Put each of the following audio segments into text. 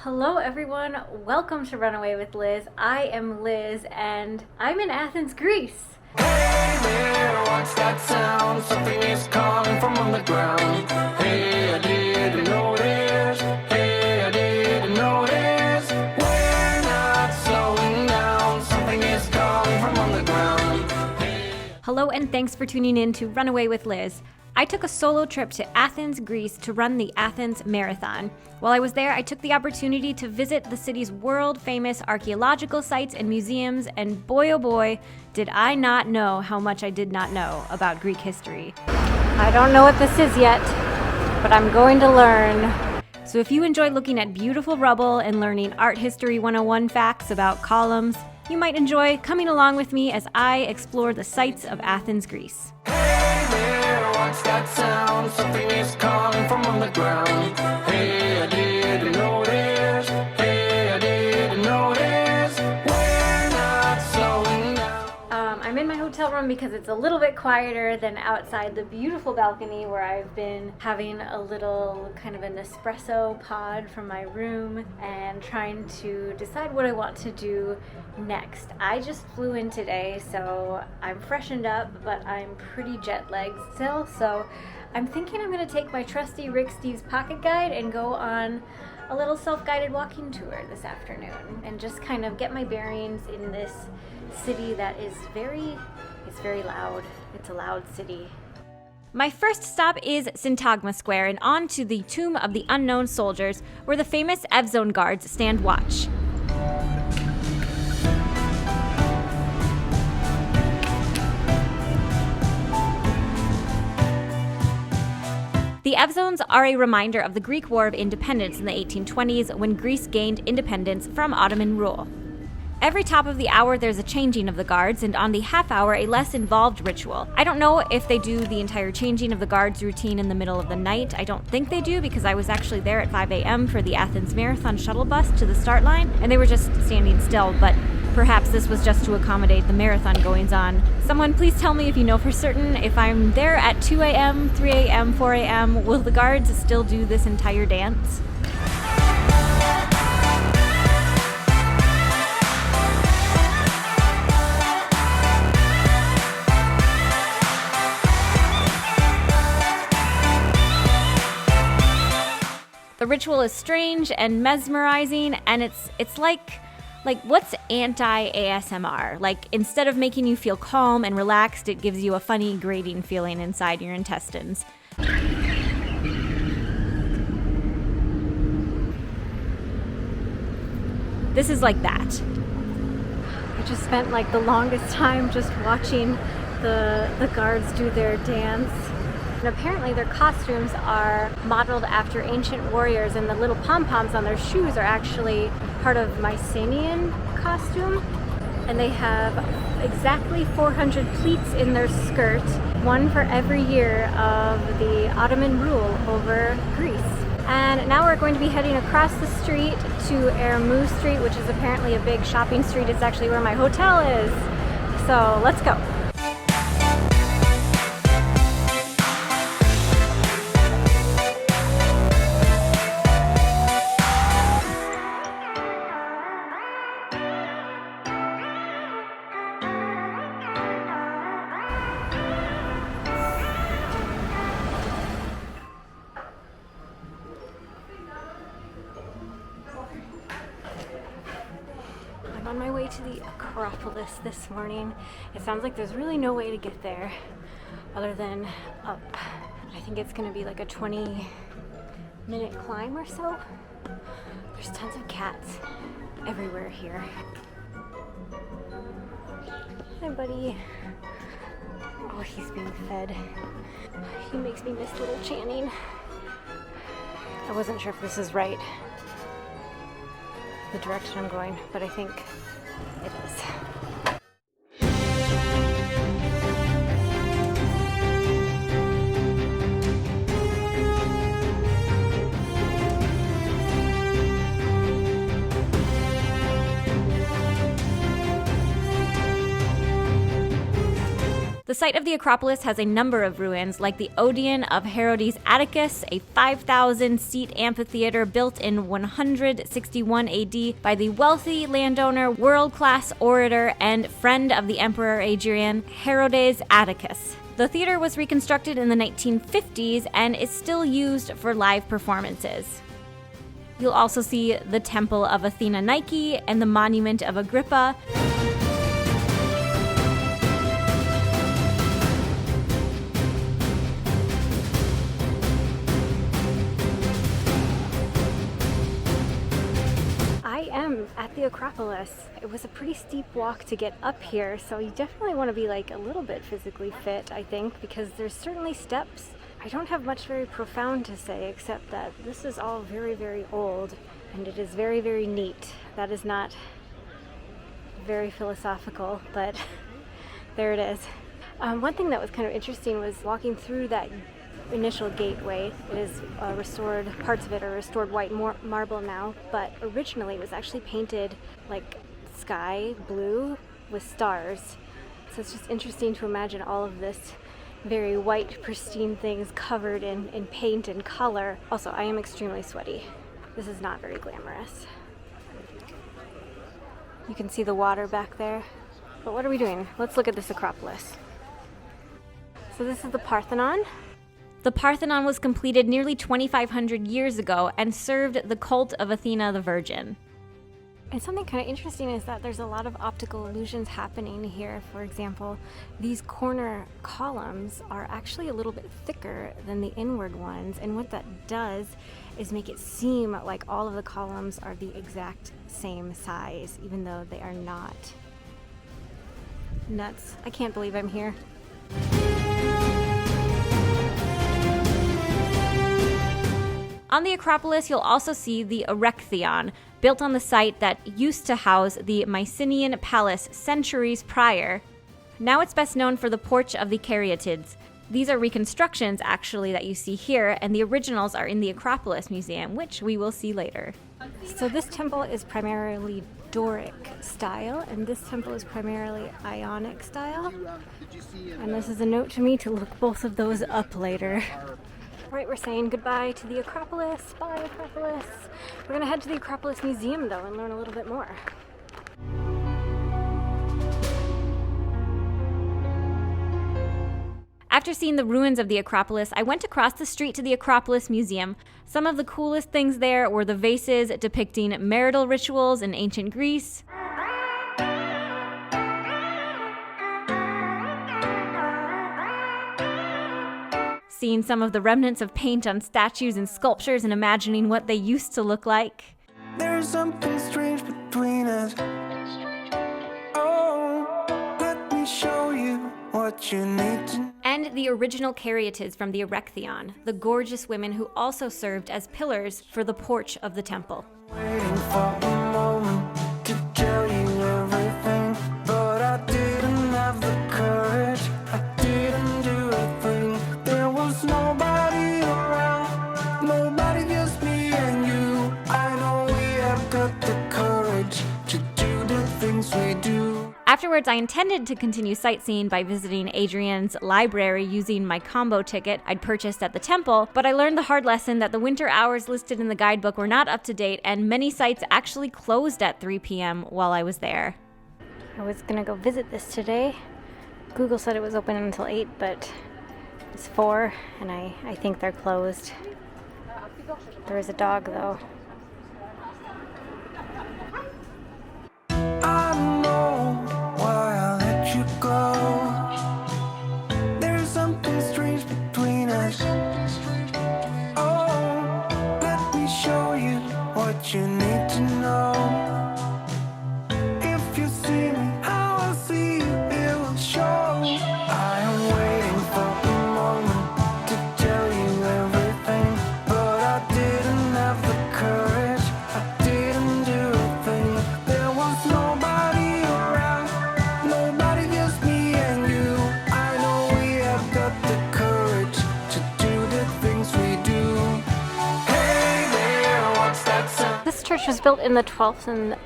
Hello everyone, welcome to Runaway with Liz. I am Liz and I'm in Athens, Greece. Hey there, what's that sound? Something is calling from underground. Hey, I didn't notice. Hey, I didn't notice. We're not slowing down. Something is calling from underground. Hello and thanks for tuning in to Runaway with Liz. I took a solo trip to Athens, Greece to run the Athens Marathon. While I was there, I took the opportunity to visit the city's world-famous archaeological sites and museums, and boy oh boy, did I not know how much I did not know about Greek history. I don't know what this is yet, but I'm going to learn. So if you enjoy looking at beautiful rubble and learning Art History 101 facts about columns, you might enjoy coming along with me as I explore the sights of Athens, Greece. Hey there, what's that sound? Something is calling from underground. Hey, I didn't notice. Hey, I didn't notice. We're not slowing down. I'm in my hotel room because it's a little bit quieter than outside the beautiful balcony where I've been having a little kind of an espresso pod from my room and trying to decide what I want to do next. I just flew in today, so I'm freshened up, but I'm pretty jet lagged still, so I'm thinking I'm going to take my trusty Rick Steves pocket guide and go on a little self-guided walking tour this afternoon and just kind of get my bearings in this city that is very loud. It's a loud city. My first stop is Syntagma Square and on to the Tomb of the Unknown Soldiers, where the famous evzone guards stand watch. The evzones are a reminder of the Greek War of Independence in the 1820s when Greece gained independence from Ottoman rule. Every top of the hour there's a changing of the guards, and on the half hour a less involved ritual. I don't know if they do the entire changing of the guards routine in the middle of the night. I don't think they do because I was actually there at 5 a.m. for the Athens Marathon shuttle bus to the start line, and they were just standing still, but perhaps this was just to accommodate the marathon goings on. Someone please tell me if you know for certain, if I'm there at 2 a.m., 3 a.m., 4 a.m., will the guards still do this entire dance? The ritual is strange and mesmerizing, and it's like what's anti-ASMR? Like, instead of making you feel calm and relaxed, it gives you a funny grating feeling inside your intestines. This is like that. I just spent like the longest time just watching the guards do their dance. And apparently their costumes are modeled after ancient warriors, and the little pom-poms on their shoes are actually part of Mycenaean costume. And they have exactly 400 pleats in their skirt, one for every year of the Ottoman rule over Greece. And now we're going to be heading across the street to Ermou Street, which is apparently a big shopping street. It's actually where my hotel is. So let's go. On my way to the Acropolis this morning. It sounds like there's really no way to get there other than up. I think it's gonna be like a 20-minute climb or so. There's tons of cats everywhere here. Hi, buddy. Oh, he's being fed. He makes me miss little Channing. I wasn't sure if this is right, the direction I'm going, but I think it is. The site of the Acropolis has a number of ruins, like the Odeon of Herodes Atticus, a 5,000-seat amphitheater built in 161 AD by the wealthy landowner, world-class orator, and friend of the Emperor Adrian, Herodes Atticus. The theater was reconstructed in the 1950s and is still used for live performances. You'll also see the Temple of Athena Nike and the Monument of Agrippa. At the Acropolis. It was a pretty steep walk to get up here, so you definitely want to be like a little bit physically fit, I think, because there's certainly steps. I don't have much very profound to say except that this is all very, very old and it is very, very neat. That is not very philosophical, but there it is. One thing that was kind of interesting was walking through that initial gateway. It is restored, parts of it are restored white marble now, but originally it was actually painted like sky blue with stars. So it's just interesting to imagine all of this very white, pristine things covered in paint and color. Also, I am extremely sweaty. This is not very glamorous. You can see the water back there. But what are we doing? Let's look at this Acropolis. So this is the Parthenon. The Parthenon was completed nearly 2,500 years ago and served the cult of Athena the Virgin. And something kind of interesting is that there's a lot of optical illusions happening here. For example, these corner columns are actually a little bit thicker than the inward ones, and what that does is make it seem like all of the columns are the exact same size, even though they are not. Nuts. I can't believe I'm here. On the Acropolis, you'll also see the Erechtheion, built on the site that used to house the Mycenaean palace centuries prior. Now it's best known for the Porch of the Caryatids. These are reconstructions, actually, that you see here, and the originals are in the Acropolis Museum, which we will see later. So this temple is primarily Doric style, and this temple is primarily Ionic style. And this is a note to me to look both of those up later. Right, we're saying goodbye to the Acropolis. Bye, Acropolis. We're gonna head to the Acropolis Museum, though, and learn a little bit more. After seeing the ruins of the Acropolis, I went across the street to the Acropolis Museum. Some of the coolest things there were the vases depicting marital rituals in ancient Greece, seeing some of the remnants of paint on statues and sculptures and imagining what they used to look like. There's something strange between us. Oh, let me show you what you need to know. And the original Caryatids from the Erechtheion, the gorgeous women who also served as pillars for the porch of the temple. Waiting for a moment to tell you everything, but I didn't have the courage. I didn't do a thing. There was nobody around, nobody, just me and you. I know we have got the courage to do the things we do. Afterwards, I intended to continue sightseeing by visiting Adrian's library using my combo ticket I'd purchased at the temple, but I learned the hard lesson that the winter hours listed in the guidebook were not up to date, and many sites actually closed at 3 p.m. while I was there. I was gonna go visit this today. Google said it was open until 8, but it's 4, and I think they're closed. There is a dog, though. I know why I let you go. There's something strange between us. Oh, let me show you what you need to know. If you see me how I see you, it will show. I am waiting for a moment to tell you everything, but I didn't have the courage. I didn't do a thing. There was nobody around, nobody, just me and you. I know we have got the courage to do the things we do. Hey there, what's that sound? This church was built in the 12th and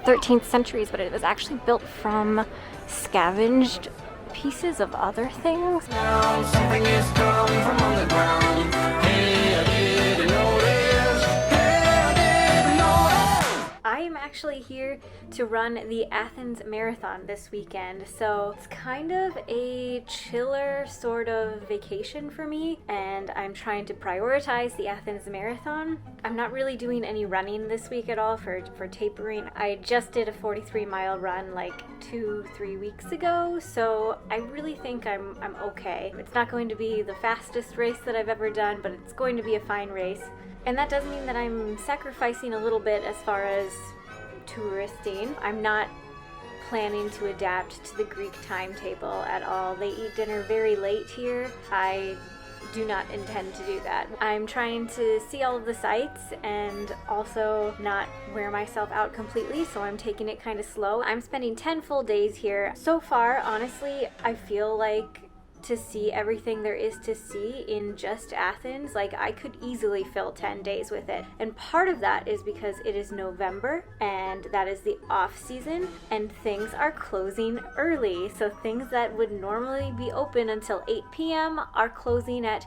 13th centuries, but it was actually built from scavenged pieces of other things. Something is coming from underground. Hey, I didn't notice. Hey, I didn't notice. I am actually here to run the Athens Marathon this weekend, so it's kind of a chiller sort of vacation for me, and I'm trying to prioritize the Athens Marathon. I'm not really doing any running this week at all for tapering. I just did a 43-mile run like 2-3 weeks ago, so I really think I'm okay. It's not going to be the fastest race that I've ever done, but it's going to be a fine race. And that does mean that I'm sacrificing a little bit as far as touristing. I'm not planning to adapt to the Greek timetable at all. They eat dinner very late here. I do not intend to do that. I'm trying to see all of the sights and also not wear myself out completely, so I'm taking it kind of slow. I'm spending 10 full days here. So far, honestly, I feel like to see everything there is to see in just Athens, like I could easily fill 10 days with it. And part of that is because it is November and that is the off season and things are closing early. So things that would normally be open until 8 p.m. are closing at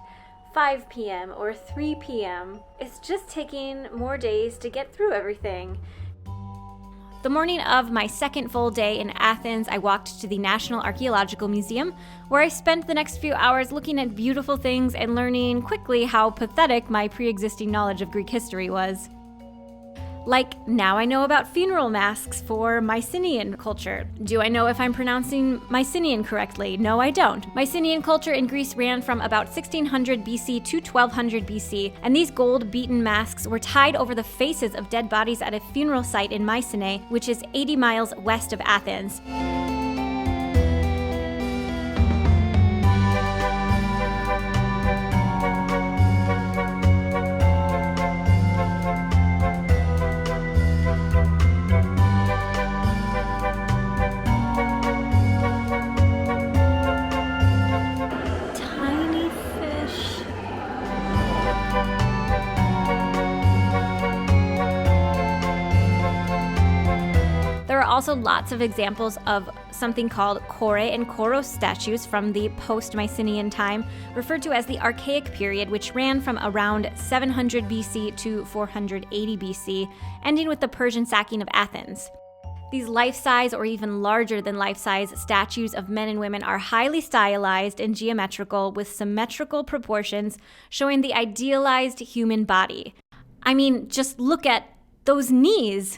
5 p.m. or 3 p.m. It's just taking more days to get through everything. The morning of my second full day in Athens, I walked to the National Archeological Museum, where I spent the next few hours looking at beautiful things and learning quickly how pathetic my pre-existing knowledge of Greek history was. Like, now I know about funeral masks for Mycenaean culture. Do I know if I'm pronouncing Mycenaean correctly? No, I don't. Mycenaean culture in Greece ran from about 1600 BC to 1200 BC, and these gold-beaten masks were tied over the faces of dead bodies at a funeral site in Mycenae, which is 80 miles west of Athens. Also lots of examples of something called kore and koros statues from the post-Mycenaean time, referred to as the Archaic period, which ran from around 700 BC to 480 BC, ending with the Persian sacking of Athens. These life-size or even larger than life-size statues of men and women are highly stylized and geometrical with symmetrical proportions, showing the idealized human body. I mean, just look at those knees!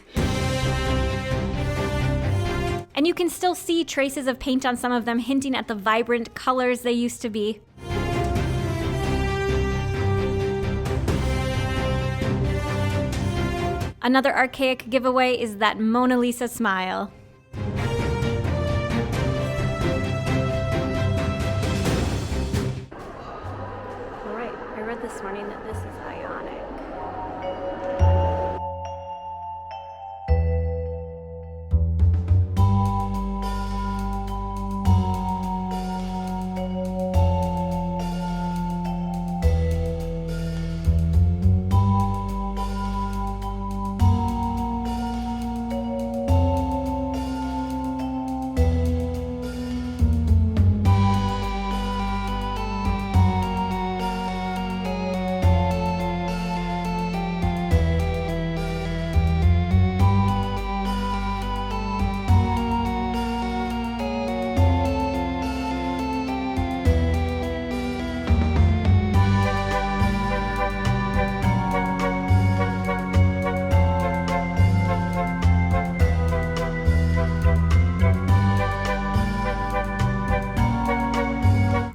And you can still see traces of paint on some of them, hinting at the vibrant colors they used to be. Another archaic giveaway is that Mona Lisa smile. All right, I read this morning that this is ionic.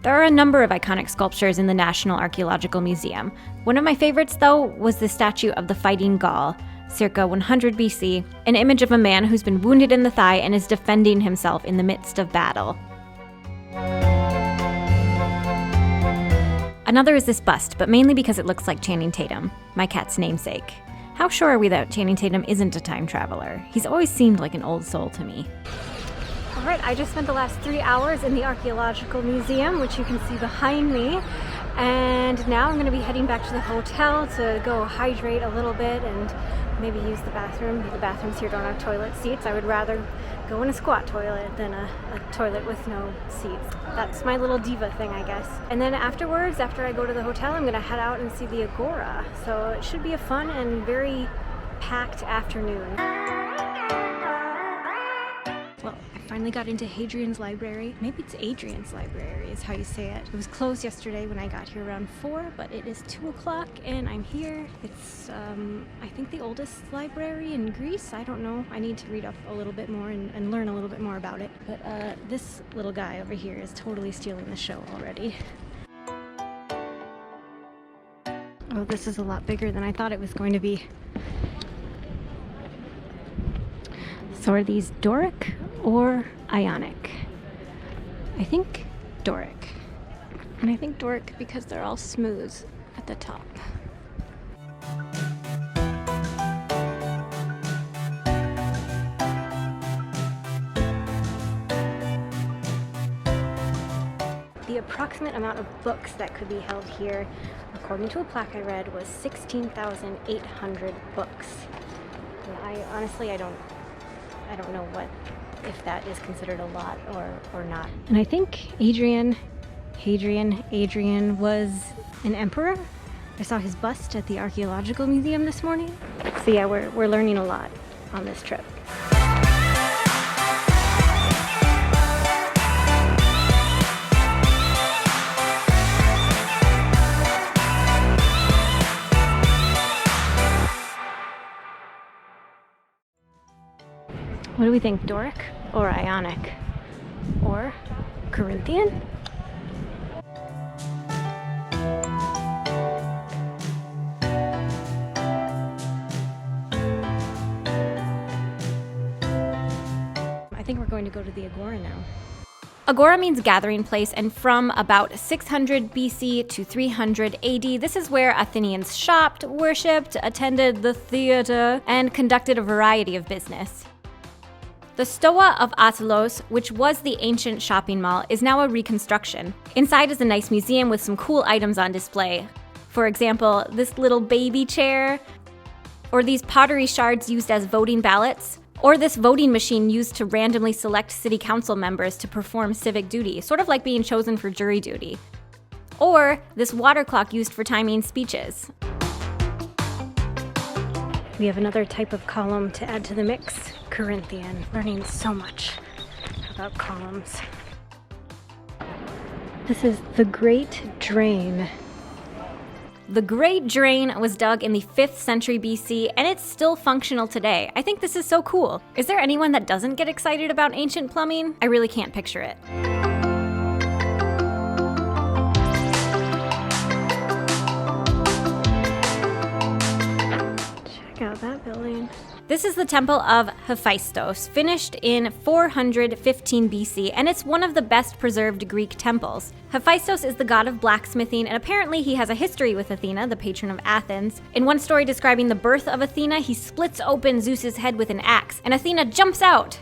There are a number of iconic sculptures in the National Archeological Museum. One of my favorites, though, was the statue of the Fighting Gaul, circa 100 BC, an image of a man who's been wounded in the thigh and is defending himself in the midst of battle. Another is this bust, but mainly because it looks like Channing Tatum, my cat's namesake. How sure are we that Channing Tatum isn't a time traveler? He's always seemed like an old soul to me. All right, I just spent the last 3 hours in the Archaeological Museum, which you can see behind me. And now I'm going to be heading back to the hotel to go hydrate a little bit and maybe use the bathroom. The bathrooms here don't have toilet seats. I would rather go in a squat toilet than a toilet with no seats. That's my little diva thing, I guess. And then afterwards, after I go to the hotel, I'm gonna head out and see the Agora. So it should be a fun and very packed afternoon. Well, I finally got into Hadrian's library. Maybe it's Adrian's library is how you say it. It was closed yesterday when I got here around 4, but it is 2 o'clock and I'm here. It's, I think the oldest library in Greece. I don't know. I need to read up a little bit more and learn a little bit more about it. But this little guy over here is totally stealing the show already. Oh, this is a lot bigger than I thought it was going to be. So are these Doric or Ionic? I think Doric. And I think Doric because they're all smooth at the top. The approximate amount of books that could be held here, according to a plaque I read, was 16,800 books. And I don't know if that is considered a lot or not. And I think Hadrian was an emperor. I saw his bust at the Archaeological Museum this morning. So yeah, we're learning a lot on this trip. What do we think, Doric or Ionic? Or Corinthian? I think we're going to go to the Agora now. Agora means gathering place, and from about 600 BC to 300 AD, this is where Athenians shopped, worshipped, attended the theater, and conducted a variety of business. The Stoa of Atelos, which was the ancient shopping mall, is now a reconstruction. Inside is a nice museum with some cool items on display. For example, this little baby chair, or these pottery shards used as voting ballots, or this voting machine used to randomly select city council members to perform civic duty, sort of like being chosen for jury duty. Or this water clock used for timing speeches. We have another type of column to add to the mix. Corinthian. Learning so much about columns. This is the Great Drain. The Great Drain was dug in the 5th century BC, and it's still functional today. I think this is so cool. Is there anyone that doesn't get excited about ancient plumbing? I really can't picture it. Check out that building. This is the Temple of Hephaestus, finished in 415 BC, and it's one of the best preserved Greek temples. Hephaestus is the god of blacksmithing, and apparently he has a history with Athena, the patron of Athens. In one story describing the birth of Athena, he splits open Zeus's head with an axe, and Athena jumps out.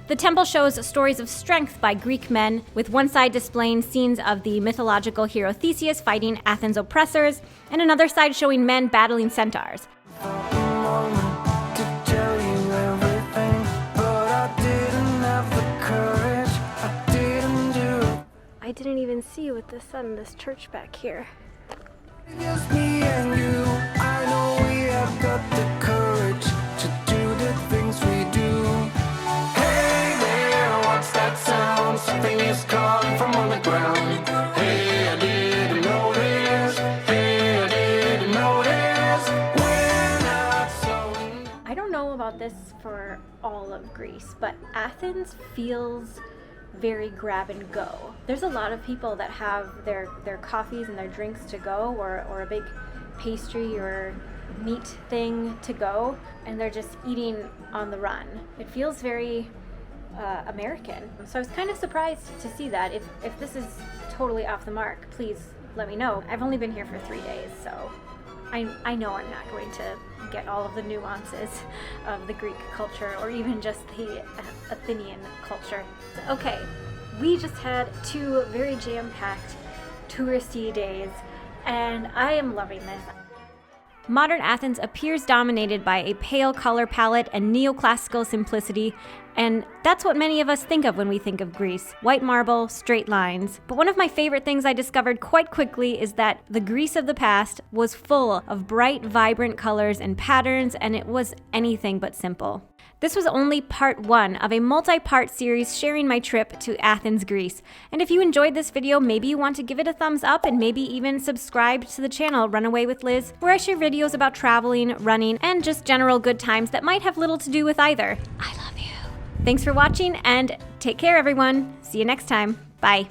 The temple shows stories of strength by Greek men, with one side displaying scenes of the mythological hero Theseus fighting Athens' oppressors, and another side showing men battling centaurs. I didn't even see with the sun this church back here. Just me and you. I know we have got the courage to do the things we do. Hey there, what's that sound? Something is calling from underground. Hey, I didn't notice. Hey, I didn't notice. We're not so. I don't know about this for all of Greece, but Athens feels very grab and go. There's a lot of people that have their coffees and their drinks to go, or a big pastry or meat thing to go, and they're just eating on the run. It feels very American. So I was kind of surprised to see that. If this is totally off the mark, please let me know. I've only been here for 3 days, so I know I'm not going to get all of the nuances of the Greek culture or even just the Athenian culture. Okay, we just had 2 very jam-packed touristy days, and I am loving this. Modern Athens appears dominated by a pale color palette and neoclassical simplicity, and that's what many of us think of when we think of Greece. White marble, straight lines. But one of my favorite things I discovered quite quickly is that the Greece of the past was full of bright, vibrant colors and patterns, and it was anything but simple. This was only part 1 of a multi-part series sharing my trip to Athens, Greece. And if you enjoyed this video, maybe you want to give it a thumbs up and maybe even subscribe to the channel Runaway with Liz, where I share videos about traveling, running, and just general good times that might have little to do with either. I love you. Thanks for watching and take care, everyone. See you next time. Bye.